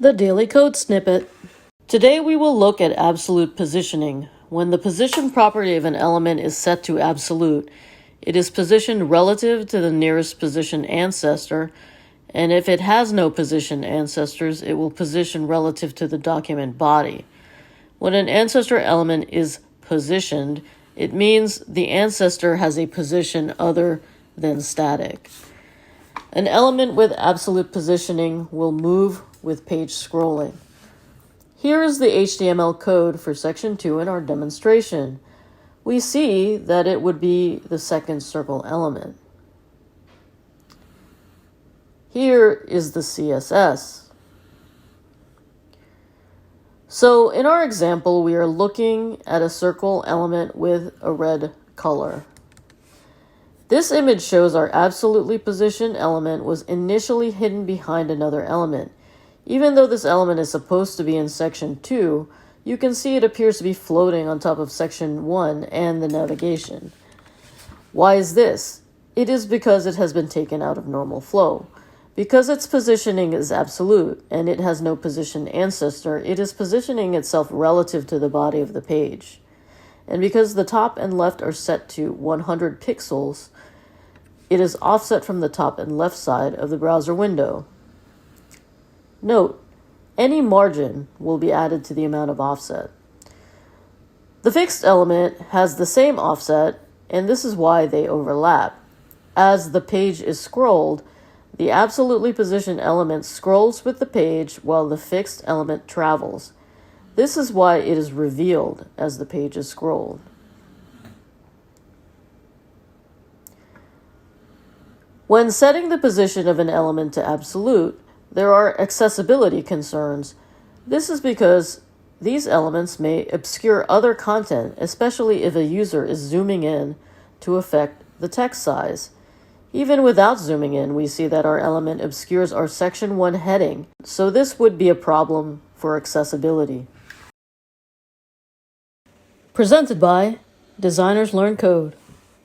The Daily Code Snippet. Today we will look at absolute positioning. When the position property of an element is set to absolute, it is positioned relative to the nearest position ancestor, and if it has no position ancestors, it will position relative to the document body. When an ancestor element is positioned, it means the ancestor has a position other than static. An element with absolute positioning will move with page scrolling. Here is the HTML code for section 2 in our demonstration. We see that it would be the second circle element. Here is the CSS. So in our example, we are looking at a circle element with a red color. This image shows our absolutely positioned element was initially hidden behind another element. Even though this element is supposed to be in section 2, you can see it appears to be floating on top of section 1 and the navigation. Why is this? It is because it has been taken out of normal flow. Because its positioning is absolute and it has no position ancestor, it is positioning itself relative to the body of the page. And because the top and left are set to 100 pixels, it is offset from the top and left side of the browser window. Note, any margin will be added to the amount of offset. The fixed element has the same offset, and this is why they overlap. As the page is scrolled, the absolutely positioned element scrolls with the page while the fixed element travels. This is why it is revealed as the page is scrolled. When setting the position of an element to absolute, there are accessibility concerns. This is because these elements may obscure other content, especially if a user is zooming in to affect the text size. Even without zooming in, we see that our element obscures our section 1 heading, so this would be a problem for accessibility. Presented by Designers Learn Code.